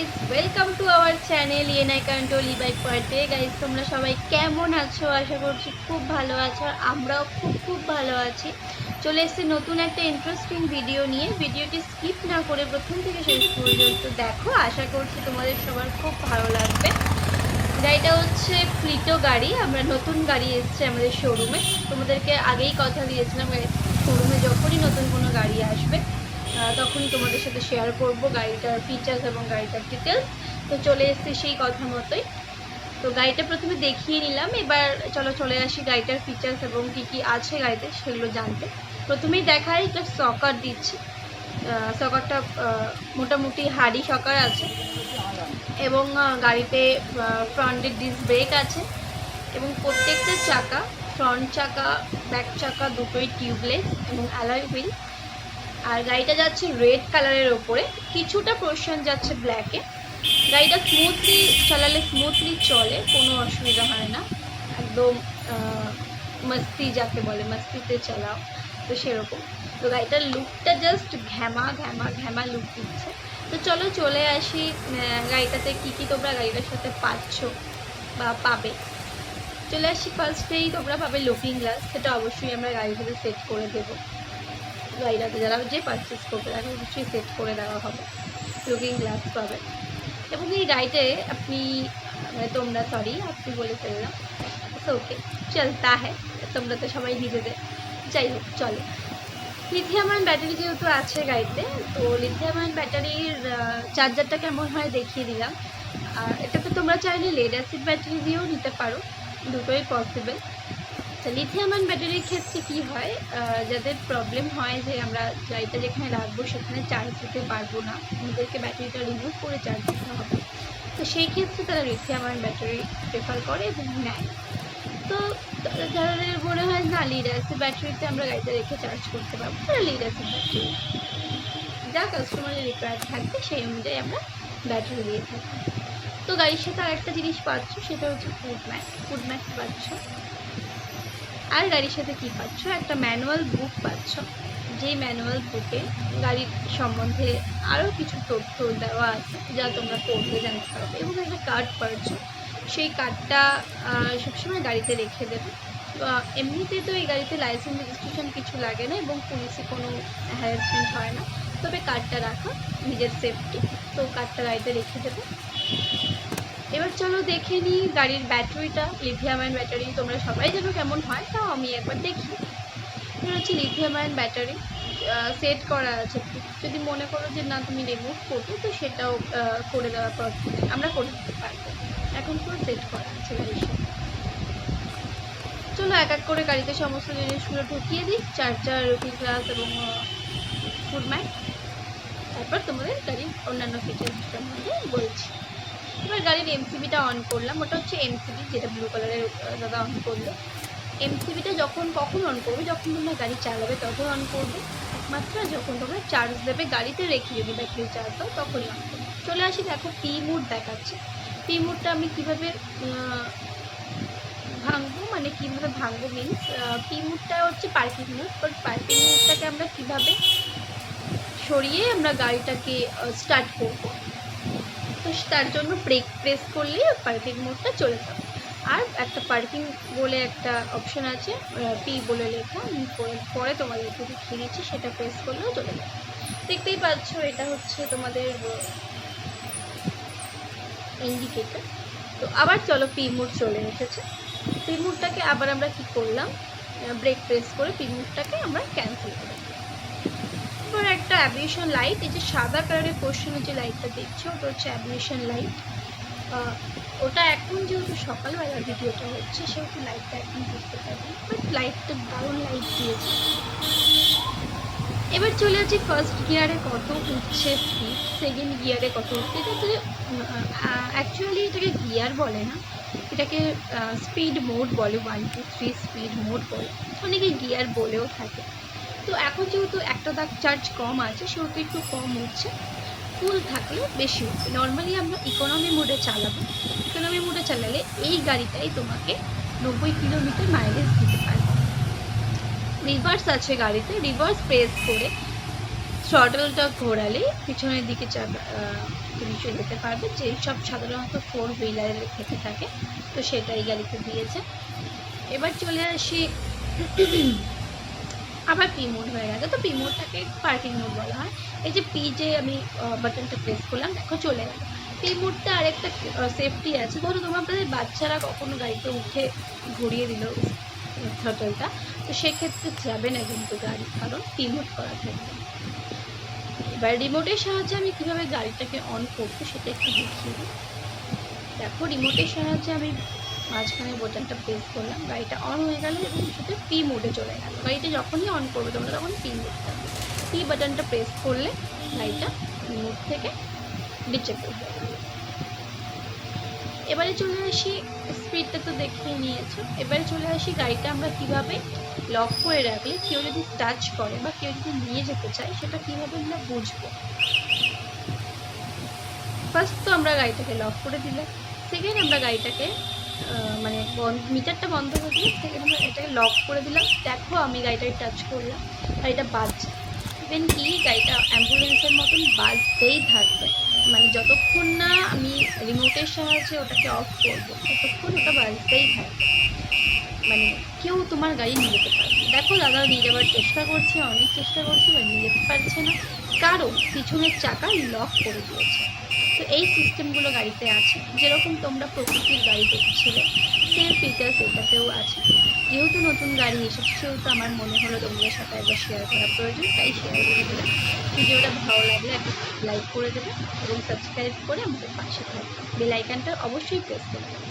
Guys, welcome to our channel ENI control e bike per day. Guys, তোমরা সবাই কেমন আছো? আশা করছি খুব ভালো আছো, আর আমরাও খুব খুব ভালো আছি। চলে এসেছি নতুন একটা ইন্টারেস্টিং ভিডিও নিয়ে। ভিডিওটি স্কিপ না করে প্রথম থেকে শেষ পর্যন্ত দেখো, আশা করছি তোমাদের সবার খুব ভালো লাগবে। গাড়িটা হচ্ছে ফ্লিটো গাড়ি। আমরা নতুন গাড়ি এসছে আমাদের শোরুমে। তোমাদেরকে আগেই কথা দিয়েছিলাম শোরুমে যখনই নতুন কোনো গাড়ি আসবে তখনই তোমাদের সাথে শেয়ার করব গাড়িটার ফিচার্স এবং গাড়িটার ডিটেলস। তো চলে এসেছি সেই কথা মতোই। তো গাড়িটা প্রথমে দেখিয়ে নিলাম, এবার চলে আসি গাড়িটার ফিচার্স এবং কী কী আছে গাড়িতে সেগুলো জানতে। প্রথমেই দেখায় একটা সকার দিচ্ছি। সকারটা মোটামুটি হার্ডি সকার আছে এবং গাড়িতে ফ্রন্টের ডিস্ক ব্রেক আছে এবং প্রত্যেকটা চাকা, ফ্রন্ট চাকা ব্যাক চাকা দুটোই টিউবলেস এবং অ্যালয় হুইল। আর গাড়িটা যাচ্ছে রেড কালারের ওপরে, কিছুটা পোর্শন যাচ্ছে ব্ল্যাকে। গাড়িটা স্মুথলি চালালে স্মুথলি চলে, কোনো অসুবিধা হয় না। একদম মস্তি যাকে বলে, মস্তিতে চালাও, তো সেরকম। তো গাড়িটার লুকটা জাস্ট ঘ্যামা ঘ্যামা ঘ্যামা লুক দিচ্ছে। তো চলে আসি গাড়িটাতে কী কী তোমরা গাড়িটার সাথে পাচ্ছ বা পাবে। চলে আসি ফার্স্টেই তোমরা পাবে লুকিং গ্লাস, সেটা অবশ্যই আমরা গাড়ির সাথে সেট করে দেবো। গাড়িটাতে যারা যে পারচেস করবে তাকে অবশ্যই সেট করে দেওয়া হবে, লুকিং গ্লাস পাবে। এবং এই গাড়িতে আপনি আপনি বলে ফেললাম, ওকে চলতা হ্যাঁ, তোমরা তো সবাই নিজেদের। যাই হোক, চলো। লিথিয়াম আয়ন ব্যাটারি যেহেতু আছে গাড়িতে, তো লিথিয়াম আয়ন ব্যাটারির চার্জারটা কেমন হয় দেখিয়ে দিলাম। আর এটাতে তোমরা চাইলে লেড অ্যাসিড ব্যাটারি দিয়েও নিতে পারো, দুটোই পসিবল। তো লিথিয়াম আয়ন ব্যাটারির ক্ষেত্রে কী হয়, যাদের প্রবলেম হয় যে আমরা গাড়িটা যেখানে রাখবো সেখানে চার্জ দিতে পারবো না, আমাদেরকে ব্যাটারিটা রিমুভ করে চার্জ দিতে হবে, তো সেই ক্ষেত্রে তারা লিথিয়াম আয়ন ব্যাটারি প্রেফার করে এবং নেয়। তো যাদের মনে হয় না লিড অ্যাসিড ব্যাটারিতে আমরা গাড়িটা রেখে চার্জ করতে পারবো, তারা লিড অ্যাসিড ব্যাটারি, যা কাস্টমারের রিকোয়ার্ড থাকবে সেই অনুযায়ী আমরা ব্যাটারি দিয়ে থাকি। তো গাড়ির সাথে আরেকটা জিনিস পাচ্ছ, সেটা হচ্ছে ফুড ম্যাট পাচ্ছ। আর গাড়ির সাথে কী পাচ্ছ, একটা ম্যানুয়াল বুক পাচ্ছ, যেই ম্যানুয়াল বুকে গাড়ির সম্বন্ধে আরও কিছু তথ্য দেওয়া আছে যা তোমরা পড়তে জানতে পারবে। এবং একটা কার্ড পাচ্ছ, সেই কার্ডটা সবসময় গাড়িতে রেখে দেবে। এমনিতে তো এই গাড়িতে লাইসেন্স রেজিস্ট্রেশন কিছু লাগে না এবং পুলিশে কোনো হ্যারাসমেন্ট হয় না, তবে কার্ডটা রাখা নিজের সেফটি, তো কার্ডটা গাড়িতে রেখে দেবে। এবার চলো দেখে নিই গাড়ির ব্যাটারিটা। লিথিয়াম আয়ন ব্যাটারি তোমরা সবাই জানো কেমন হয়, তাও আমি একবার দেখি। এটা হচ্ছে লিথিয়াম আয়ন ব্যাটারি, সেট করা আছে। যদি মনে করো যে না তুমি রিমুভ করবে, তো সেটাও করে দেওয়ার পর আমরা করে দিতে পারবো। এখন পুরো সেট করা আছে গাড়ির সাথে। চলো এক এক করে গাড়িতে সমস্ত জিনিসগুলো ঢুকিয়ে দিই, চার্জার, লুকিং গ্লাস এবং ফুড ম্যাট। তারপর তোমাদের গাড়ির অন্যান্য ফিচার্স সম্বন্ধে বলছি। এবার গাড়ির এমসিবিটা অন করলাম, ওটা হচ্ছে এমসিবি, যেটা ব্লু কালারের দাদা অন করলো। এমসিবিটা কখন অন করবে, যখন তোমরা গাড়ি চালাবে তখন অন করবে, একমাত্র যখন তোমরা চার্জ দেবে গাড়িতে রেখে, যদি ব্যাটারি চার্জ দাও তখনই অন করবে। চলে আসি, দেখো পি মুড দেখাচ্ছে। পি মুডটা আমি কীভাবে ভাঙবো মিনস, পি মুডটা হচ্ছে পার্কিং মুড, বাট পার্কিং মুডটাকে আমরা কীভাবে সরিয়ে আমরা গাড়িটাকে স্টার্ট করবো, তো তার জন্য ব্রেক প্রেস করলে পার্কিং মোডটা চলে যাবে। আর একটা পার্কিং বলে একটা অপশন আছে, পি বলে লেখা, আমি পরে তোমাদেরকে দেখিয়ে দিচ্ছি, সেটা প্রেস করলেও চলে যাবে। দেখতেই পাচ্ছ এটা হচ্ছে তোমাদের ইন্ডিকেটার। তো আবার চলো, পি মোড চলে এসেছে। পি মোডটাকে আবার আমরা কি করলাম, ব্রেক প্রেস করে পি মোডটাকে আমরা ক্যান্সেল করে দিলাম। এবার একটা অ্যাভিয়েশন লাইট, এই যে সাদা কালারের পোর্শনের যে লাইটটা দেখছো, ওটা হচ্ছে অ্যাভিয়েশন লাইট। ওটা এখন যেহেতু সকালবেলা ভিডিওটা হচ্ছে, সেহেতু লাইটটা এখন বুঝতে পারবেন, বাট লাইটটা দারুণ লাইট দিয়েছে। এবার চলে যাচ্ছি ফার্স্ট গিয়ারে কত উঠছে স্পিড, সেকেন্ড গিয়ারে কত উঠছে। এটাকে অ্যাকচুয়ালি এটাকে গিয়ার বলে না, এটাকে স্পিড মোড বলে, 1 2 3 স্পিড মোড বলে, অনেকে গিয়ার বলেও থাকে। তো এখন যেহেতু একটা দাগ চার্জ কম আছে, সেহেতু একটু কম উঠছে, ফুল থাকলে বেশি উঠবে। নর্মালি আমরা ইকোনমি মোডে চালাবো, ইকোনমি মোডে চালালে এই গাড়িটাই তোমাকে 90 কিলোমিটার মাইলেজ দিতে পারবে। রিভার্স আছে গাড়িতে, রিভার্স প্রেস করে থ্রটলটা ঘোরালে পিছনের দিকে তুমি যেতে পারবে, যে সব সাধারণত 4 হুইলারের থেকে থাকে, তো সেটাই গাড়িতে দিয়েছে। এবার চলে আসি, আবার পি মোড হয়ে গেছে, তো পি মোডটাকে পার্কিং মোড বলা হয়। এই যে পি যে আমি বাটনটা প্রেস করলাম, দেখো চলে গেল। পি মোডটা আরেকটা সেফটি আছে, ধরো তোমাদের বাচ্চারা কখনো গাড়িতে উঠে ঘুরিয়ে দিল থ্রটলটা, তো সেক্ষেত্রে যাবে না কিন্তু গাড়ি, কারণ পি মোড করা থাকবে। এবার রিমোটের সাহায্যে আমি কিভাবে গাড়িটাকে অন করবো সেটা একটু দেখিয়ে দিই। দেখো রিমোটের সাহায্যে আমি মাঝখানে বোতামটা প্রেস করলাম, গাড়িটা অন হয়ে গেল এবং সাথে পি মোডে চলে গেল। গাড়িটা যখনই অন করবে তোমরা তখন পি মোড থাকবে, পি বাটনটা প্রেস করলে গাড়িটা পি মোড থেকে ডিচেবল হয়ে গেল। এবারে চলে আসি, স্পিডটা তো দেখিয়ে নিয়েছো, এবারে চলে আসি গাড়িটা আমরা কিভাবে লক করে রাখলে কেউ যদি টাচ করে বা কেউ যদি নিয়ে যেতে চায় সেটা কিভাবে আমরা বুঝবো। ফার্স্ট তো আমরা গাড়িটাকে লক করে দিলাম, সেকেন্ড আমরা গাড়িটাকে মানে মিটারটা বন্ধ করে দিলাম, সেকেন্ড আমরা এটাকে লক করে দিলাম। দেখো আমি গাড়িটাকে টাচ করলাম, গাড়িটা বাজছে, ইভেন কি গাড়িটা অ্যাম্বুলেন্সের মতন বাজতেই থাকবে, মানে যতক্ষণ না আমি রিমোটের সাহায্যে ওটাকে অফ করবো ততক্ষণ ওটা বাজতেই থাকবে, মানে কেউ তোমার গাড়ি নিয়ে যেতে পারবে। দেখো দাদা নিয়ে যাওয়ার চেষ্টা করছে, অনেক চেষ্টা করছে, বা নিয়ে যেতে পারছে না, কারণ পিছনের চাকা লক করে দিয়েছে। তো এই সিস্টেমগুলো গাড়িতে আছে, যেরকম তোমরা প্রকৃতির গাড়ি দেখছিলে সেম ফিচার্স এটাতেও আছে। যেহেতু নতুন গাড়ি এসেছে সেহেতু আমার মনে হলো তোমাদের সাথে একবার শেয়ার করা প্রয়োজন, তাই শেয়ার করে দিলাম। ভিডিওটা ভালো লাগলে একটা লাইক করে দেবে এবং সাবস্ক্রাইব করে আমাদের পাশে থাকবে, বেল আইকনটা অবশ্যই প্রেস করে দেবে।